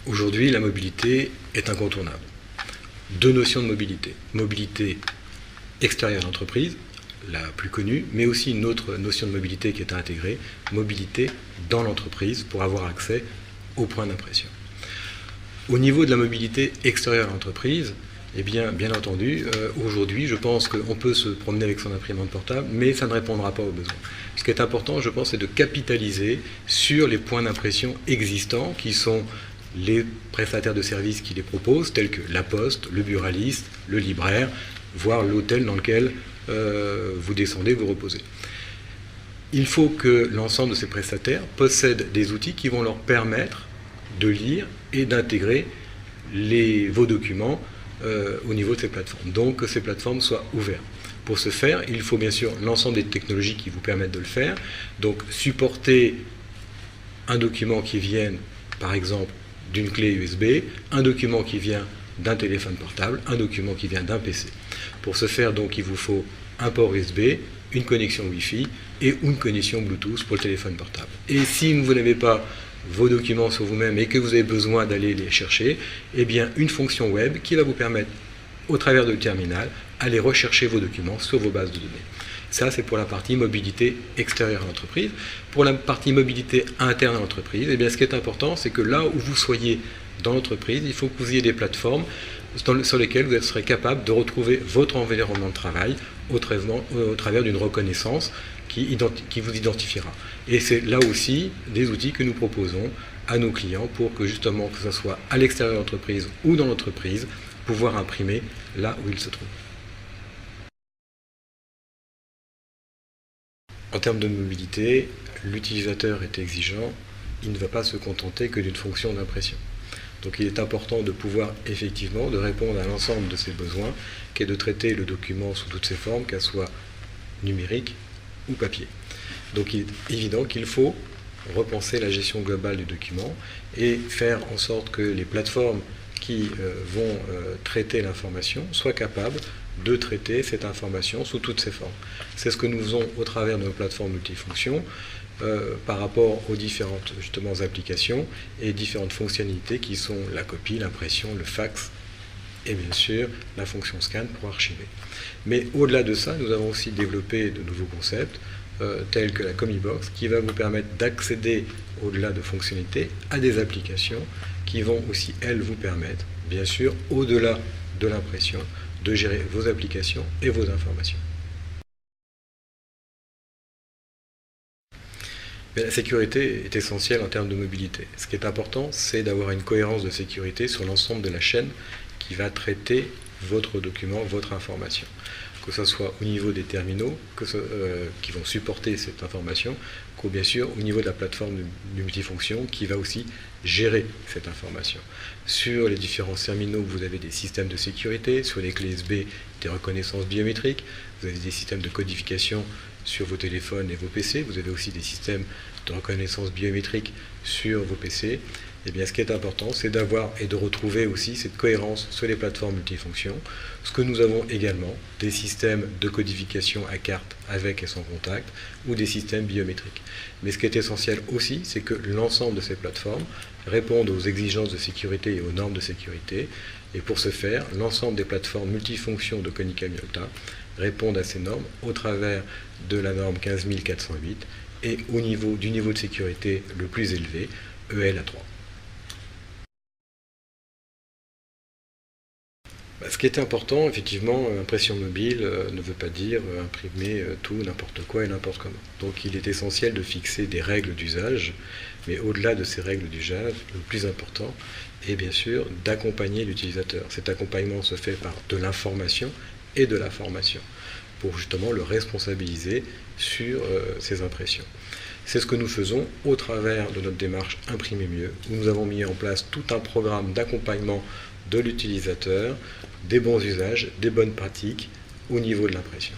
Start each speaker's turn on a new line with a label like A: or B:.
A: Aujourd'hui, la mobilité est incontournable. Deux notions de mobilité. Mobilité extérieure à l'entreprise, la plus connue, mais aussi une autre notion de mobilité qui est à intégrer, mobilité dans l'entreprise pour avoir accès aux points d'impression. Au niveau de la mobilité extérieure à l'entreprise, eh bien entendu, aujourd'hui, je pense qu'on peut se promener avec son imprimante portable, mais ça ne répondra pas aux besoins. Ce qui est important, je pense, c'est de capitaliser sur les points d'impression existants, qui sont les prestataires de services qui les proposent, tels que la poste, le buraliste, le libraire, voire l'hôtel dans lequel vous descendez, vous reposez. Il faut que l'ensemble de ces prestataires possèdent des outils qui vont leur permettre de lire et d'intégrer vos documents au niveau de ces plateformes. Donc que ces plateformes soient ouvertes. Pour ce faire, il faut bien sûr l'ensemble des technologies qui vous permettent de le faire. Donc supporter un document qui vienne, par exemple, d'une clé USB, un document qui vient d'un téléphone portable, un document qui vient d'un PC. Pour ce faire, donc, il vous faut un port USB, une connexion Wi-Fi et une connexion Bluetooth pour le téléphone portable. Et si vous n'avez pas vos documents sur vous-même et que vous avez besoin d'aller les chercher, eh bien une fonction web qui va vous permettre, au travers du terminal, aller rechercher vos documents sur vos bases de données. Ça, c'est pour la partie mobilité extérieure à l'entreprise. Pour la partie mobilité interne à l'entreprise, eh bien, ce qui est important, c'est que là où vous soyez dans l'entreprise, il faut que vous ayez des plateformes sur lesquelles vous serez capable de retrouver votre environnement de travail au travers d'une reconnaissance qui vous identifiera. Et c'est là aussi des outils que nous proposons à nos clients pour que justement, que ce soit à l'extérieur de l'entreprise ou dans l'entreprise, pouvoir imprimer là où ils se trouvent. En termes de mobilité, l'utilisateur est exigeant, il ne va pas se contenter que d'une fonction d'impression. Donc il est important de pouvoir effectivement de répondre à l'ensemble de ses besoins, qui est de traiter le document sous toutes ses formes, qu'elle soit numérique ou papier. Donc il est évident qu'il faut repenser la gestion globale du document et faire en sorte que les plateformes qui vont traiter l'information soient capables de traiter cette information sous toutes ses formes. C'est ce que nous faisons au travers de nos plateformes multifonctions par rapport aux différentes justement applications et différentes fonctionnalités qui sont la copie, l'impression, le fax et bien sûr la fonction scan pour archiver. Mais au-delà de ça, nous avons aussi développé de nouveaux concepts tels que la Comibox qui va vous permettre d'accéder au-delà de fonctionnalités à des applications qui vont aussi elles vous permettre bien sûr au-delà de l'impression de gérer vos applications et vos informations. Mais la sécurité est essentielle en termes de mobilité. Ce qui est important, c'est d'avoir une cohérence de sécurité sur l'ensemble de la chaîne qui va traiter votre document, votre information. Que ce soit au niveau des terminaux qui vont supporter cette information, qu'au bien sûr au niveau de la plateforme de multifonction qui va aussi gérer cette information. Sur les différents terminaux, vous avez des systèmes de sécurité, sur les clés USB, des reconnaissances biométriques, vous avez des systèmes de codification sur vos téléphones et vos PC, vous avez aussi des systèmes de reconnaissance biométrique sur vos PC. Eh bien, ce qui est important, c'est d'avoir et de retrouver aussi cette cohérence sur les plateformes multifonctions. Ce que nous avons également, des systèmes de codification à carte avec et sans contact, ou des systèmes biométriques. Mais ce qui est essentiel aussi, c'est que l'ensemble de ces plateformes répondent aux exigences de sécurité et aux normes de sécurité. Et pour ce faire, l'ensemble des plateformes multifonctions de Konica Minolta répondent à ces normes au travers de la norme 15408 et du niveau de sécurité le plus élevé, ELA3. Ce qui est important, effectivement, impression mobile ne veut pas dire imprimer tout, n'importe quoi et n'importe comment. Donc il est essentiel de fixer des règles d'usage, mais au-delà de ces règles d'usage, le plus important est bien sûr d'accompagner l'utilisateur. Cet accompagnement se fait par de l'information et de la formation, pour justement le responsabiliser sur ses impressions. C'est ce que nous faisons au travers de notre démarche Imprimer mieux, où nous avons mis en place tout un programme d'accompagnement de l'utilisateur, des bons usages, des bonnes pratiques au niveau de l'impression.